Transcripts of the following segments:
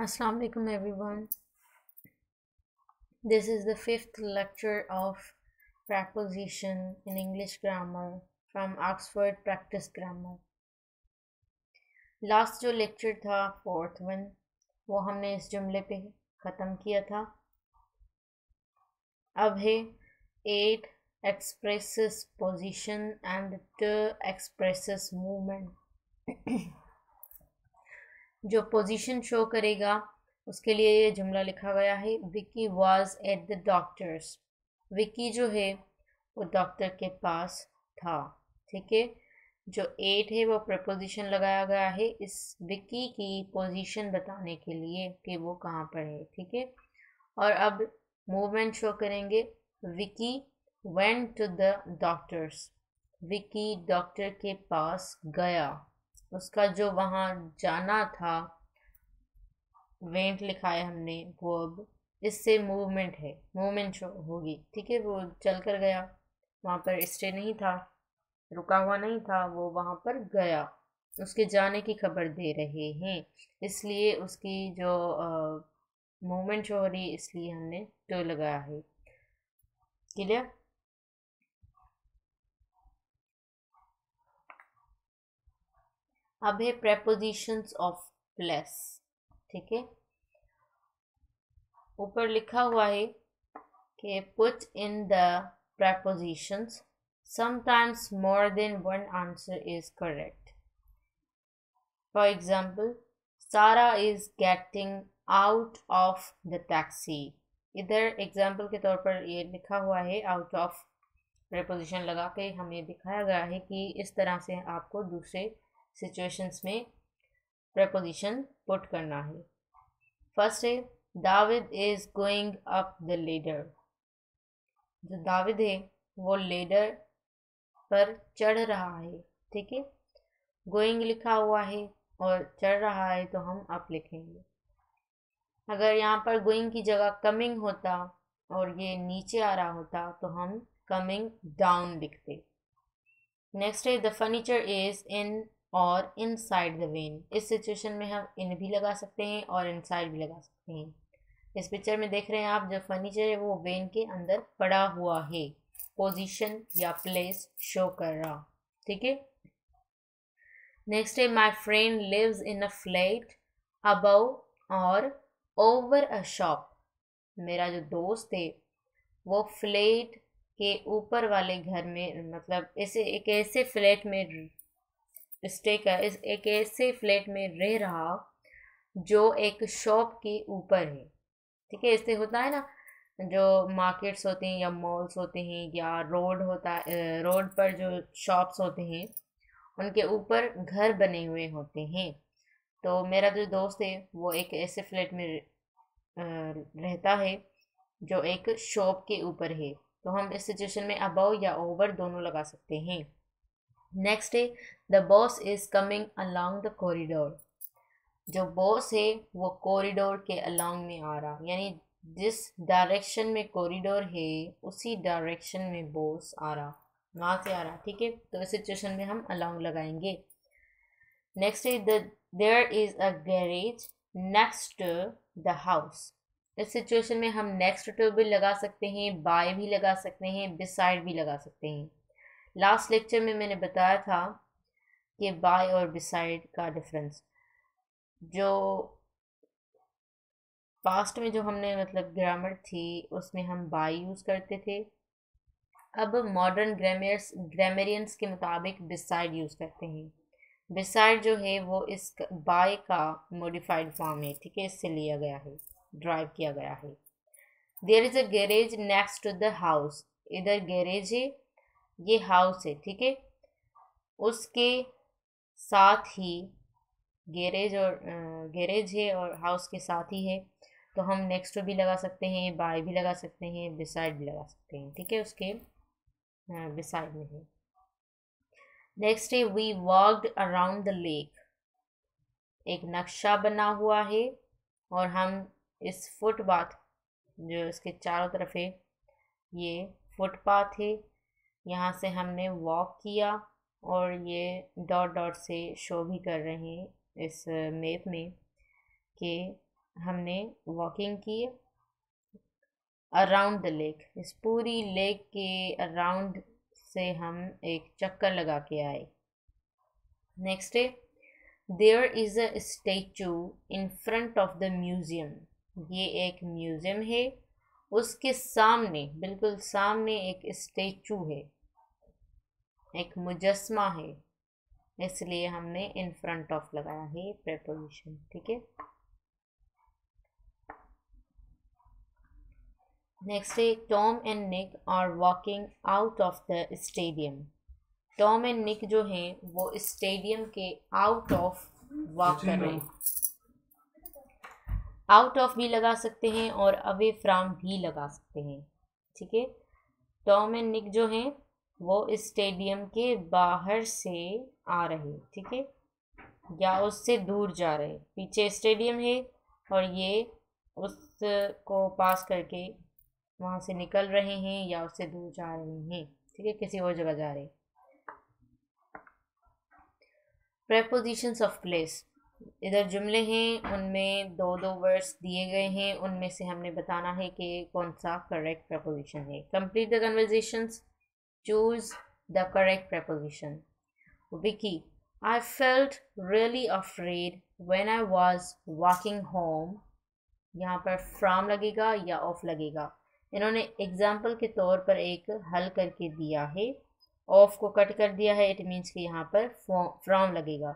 Assalamu alaikum everyone. This is the fifth lecture of preposition in English grammar from Oxford Practice Grammar. Last जो lecture था fourth one वो हमने इस जुमले पे ख़त्म किया था। अब है 8 expresses position and 2 expresses movement। जो पोजीशन शो करेगा उसके लिए ये जुमला लिखा गया है, Vicky was at the doctors. Vicky जो है वो डॉक्टर के पास था। ठीक है, जो 8 है वो प्रपोजिशन लगाया गया है इस विकी की पोजीशन बताने के लिए कि वो कहाँ पर है। ठीक है, और अब मूवमेंट शो करेंगे। Vicky went to the doctors. Vicky doctor के पास गया। उसका जो वहाँ जाना था, वेंट लिखा है हमने वर्ब, इससे मूवमेंट है, मूवमेंट शो होगी। ठीक है, वो चल कर गया, वहाँ पर स्टे नहीं था, रुका हुआ नहीं था, वो वहाँ पर गया। उसके जाने की खबर दे रहे हैं, इसलिए उसकी जो मूवमेंट शो हो रही है, इसलिए हमने टू लगाया है। क्लियर? अब है prepositions ऑफ प्लेस। ठीक है, ऊपर लिखा हुआ है कि put in the prepositions, sometimes more than one answer is correct. For example, Sarah is getting out of the taxi. इधर एग्जाम्पल के तौर पर ये लिखा हुआ है आउट ऑफ preposition लगा के हमें दिखाया गया है कि इस तरह से आपको दूसरे सिचुएशंस में preposition पुट करना है। फर्स्ट है David is going up the ladder. जो दाविद है वो लेडर पर चढ़ रहा है। ठीक है, गोइंग लिखा हुआ है और चढ़ रहा है तो हम अप लिखेंगे। अगर यहाँ पर गोइंग की जगह कमिंग होता और ये नीचे आ रहा होता तो हम कमिंग डाउन लिखते। नेक्स्ट है द फर्नीचर इज इन और इनसाइड द वेन। इस सिचुएशन में हम इन भी लगा सकते हैं और इनसाइड भी लगा सकते हैं। इस पिक्चर में देख रहे हैं आप, जो फर्नीचर है वो वेन के अंदर पड़ा हुआ है, पोजीशन या प्लेस शो कर रहा। ठीक है, नेक्स्ट है my friend lives in a flat above और ओवर अ शॉप। मेरा जो दोस्त है वो फ्लैट के ऊपर वाले घर में, मतलब ऐसे एक ऐसे फ्लैट में स्टे कर, इस एक ऐसे फ्लैट में रह रहा जो एक शॉप के ऊपर है। ठीक है, इससे होता है ना, जो मार्केट्स होते हैं या मॉल्स होते हैं या रोड होता है, रोड पर जो शॉप्स होते हैं उनके ऊपर घर बने हुए होते हैं। तो मेरा जो दोस्त है वो एक ऐसे फ्लैट में रहता है जो एक शॉप के ऊपर है, तो हम इस सिचुएशन में अबव या ओवर दोनों लगा सकते हैं। नेक्स्ट है the boss is coming along the corridor. जो बॉस है वो कॉरिडोर के अलोंग में आ रहा, यानी जिस डायरेक्शन में कॉरिडोर है उसी डायरेक्शन में बॉस आ रहा, वहाँ से आ रहा। ठीक है, तो इस सिचुएशन में हम अलोंग लगाएंगे। नेक्स्ट है there is a garage next to the house. इस सिचुएशन में हम नेक्स्ट टू भी लगा सकते हैं, बाय भी लगा सकते हैं, बिसाइड भी लगा सकते हैं। लास्ट लेक्चर में मैंने बताया था कि बाय और बिसाइड का डिफरेंस। जो पास्ट में जो हमने मतलब ग्रामर थी उसमें हम बाय यूज़ करते थे, अब मॉडर्न ग्रामरियंस के मुताबिक बिसाइड यूज़ करते हैं। बिसाइड जो है वो इस बाय का मॉडिफाइड फॉर्म है। ठीक है, इससे लिया गया है, ड्राइव किया गया है। There is a garage next to the house. इधर गैरेज है, ये हाउस है। ठीक है, उसके साथ ही गैरेज और गैरेज है और हाउस के साथ ही है, तो हम नेक्स्ट टू भी लगा सकते हैं, बाय भी लगा सकते हैं, बिसाइड भी लगा सकते हैं। ठीक है, उसके बिसाइड में है। नेक्स्ट है we walked around the lake. एक नक्शा बना हुआ है और हम इस फुटपाथ जो इसके चारों तरफ है, ये फुटपाथ है, यहाँ से हमने वॉक किया और ये डॉट डॉट से शो भी कर रहे हैं इस मैप में कि हमने वॉकिंग की अराउंड द लेक, इस पूरी लेक के अराउंड से हम एक चक्कर लगा के आए। नेक्स्ट है there is a statue in front of the museum, ये एक म्यूज़ियम है, उसके सामने बिल्कुल सामने एक स्टैचू है, एक मुजस्मा है, इसलिए हमने इन फ्रंट ऑफ लगाया है प्रेपोजिशन। ठीक है, नेक्स्ट है Tom and Nick are walking out of the stadium, Tom and Nick जो हैं वो स्टेडियम के आउट ऑफ वॉक कर रहे हैं। आउट ऑफ भी लगा सकते हैं और अवे फ्रॉम भी लगा सकते हैं। ठीक है, टॉम एंड निक जो हैं वो स्टेडियम के बाहर से आ रहे, ठीक है, या उससे दूर जा रहे, पीछे स्टेडियम है और ये उसको पास करके वहाँ से निकल रहे हैं या उससे दूर जा रहे हैं। ठीक है, किसी और जगह जा रहे। प्रेपोजिशंस ऑफ प्लेस, इधर जुमले हैं, उनमें दो दो वर्ड्स दिए गए हैं, उनमें से हमने बताना है कि कौन सा करेक्ट प्रेपोजिशन है। Complete the conversations, choose the correct preposition. Vicky, I felt really afraid when I was walking home, यहाँ पर फ्रॉम लगेगा या ऑफ लगेगा। इन्होंने एग्जाम्पल के तौर पर एक हल करके दिया है, ऑफ को कट कर दिया है, इट मीन्स कि यहाँ पर फ्रॉम लगेगा।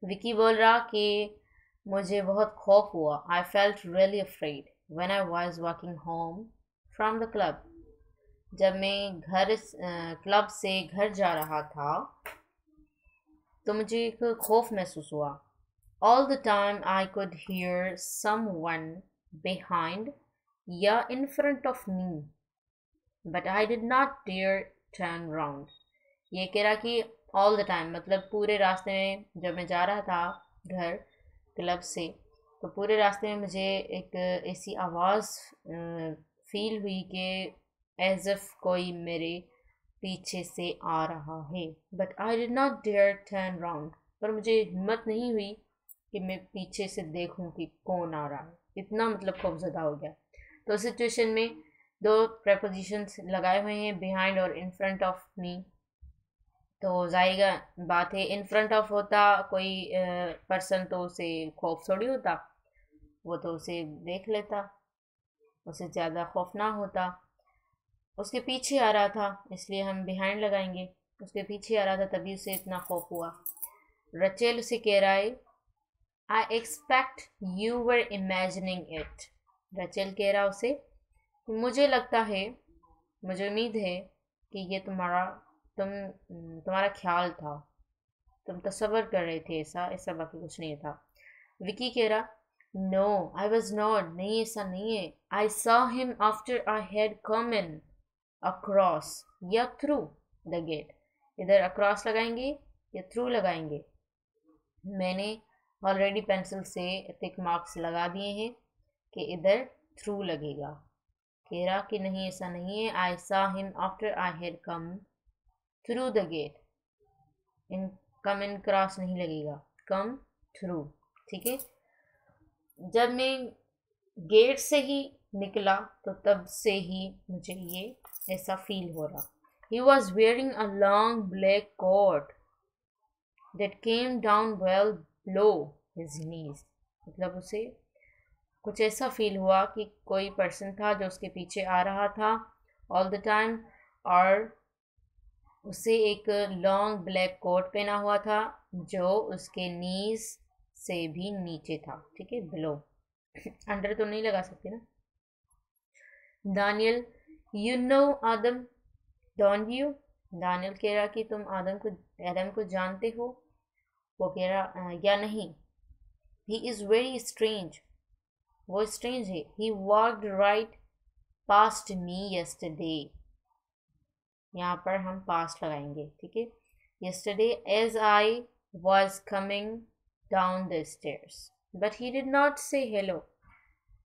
विकी बोल रहा कि मुझे बहुत खौफ हुआ, I felt really afraid when I was walking home from the club, जब मैं घर क्लब से घर जा रहा था तो मुझे एक खौफ महसूस हुआ। All the time I could hear someone behind या in front of me but I did not dare turn round, ये कह रहा कि ऑल द टाइम मतलब पूरे रास्ते में जब मैं जा रहा था घर क्लब से, तो पूरे रास्ते में मुझे एक ऐसी आवाज़ फील हुई कि एज इफ कोई मेरे पीछे से आ रहा है, but I did not dare turn round, पर मुझे हिम्मत नहीं हुई कि मैं पीछे से देखूं कि कौन आ रहा है, इतना मतलब खौफजदा हो गया। तो सिचुएशन में दो प्रेपोजिशंस लगाए हुए हैं, बिहाइंड और इन फ्रंट ऑफ मी, तो जाएगा बात है इन फ्रंट ऑफ होता कोई पर्सन तो उसे खौफ थोड़ी होता, वो तो उसे देख लेता, उसे ज़्यादा खौफ ना होता। उसके पीछे आ रहा था इसलिए हम बिहाइंड लगाएंगे, उसके पीछे आ रहा था तभी उसे इतना खौफ हुआ। रचेल उसे कह रहा है I expect you were imagining it, Rachel कह रहा उसे मुझे लगता है, मुझे उम्मीद है कि ये तुम्हारा ख्याल था, तुम तसव्वुर कर रहे थे, ऐसा ऐसा बाकी कुछ नहीं था। विकी कह रहा नो आई वॉज नॉट, नहीं ऐसा नहीं है, I saw him after I had come in across या थ्रू द गेट, इधर अक्रॉस लगाएंगे या थ्रू लगाएंगे। मैंने ऑलरेडी पेंसिल से टिक मार्क्स लगा दिए हैं कि इधर थ्रू लगेगा। कह रहा कि नहीं ऐसा नहीं है, I saw him after I had come through the gate, in come in cross नहीं लगेगा, कम थ्रू। ठीक है, जब मैं गेट से ही निकला तो तब से ही मुझे ये ऐसा फील हो रहा। He was wearing a long black coat that came down well below his knees, मतलब उसे कुछ ऐसा फील हुआ कि कोई पर्सन था जो उसके पीछे आ रहा था ऑल द टाइम, और उसे एक लॉन्ग ब्लैक कोट पहना हुआ था जो उसके नीज से भी नीचे था। ठीक है, बिलो, अंडर तो नहीं लगा सकते ना। Daniel you know Adam don't you, Daniel कह रहा कि तुम आदम को जानते हो, वो कह रहा या नहीं। ही इज़ वेरी स्ट्रेंज, वो स्ट्रेंज है। He walked right past me yesterday, यहाँ पर हम पास्ट लगाएंगे। ठीक है, yesterday as I was coming down the stairs but he did not say hello,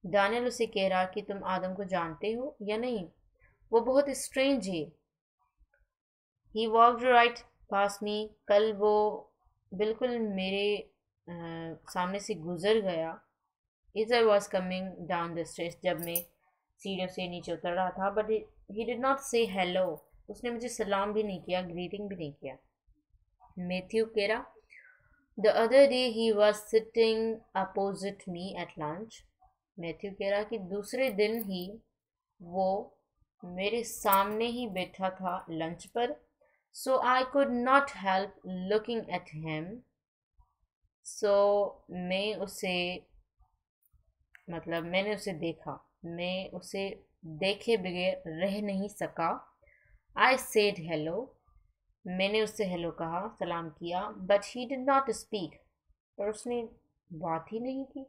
Daniel उसे कह रहा कि तुम आदम को जानते हो या नहीं, वो बहुत स्ट्रेंज है। ही वॉक्ड राइट पास मी, कल वो बिल्कुल मेरे सामने से गुजर गया As I was coming down the stairs, जब मैं सीढ़ियों से नीचे उतर रहा था, but he did not say hello. उसने मुझे सलाम भी नहीं किया, ग्रीटिंग भी नहीं किया. मैथ्यू कह रहा, the other day he was sitting opposite me at lunch. Matthew कह रहा कि दूसरे दिन ही वो मेरे सामने ही बैठा था लंच पर. So I could not help looking at him. So मैं उसे मतलब मैंने उसे देखा, मैं उसे देखे बगैर रह नहीं सका. आई सेड हेलो, मैंने उससे हेलो कहा, सलाम किया. But he did not speak, पर उसने बात ही नहीं की.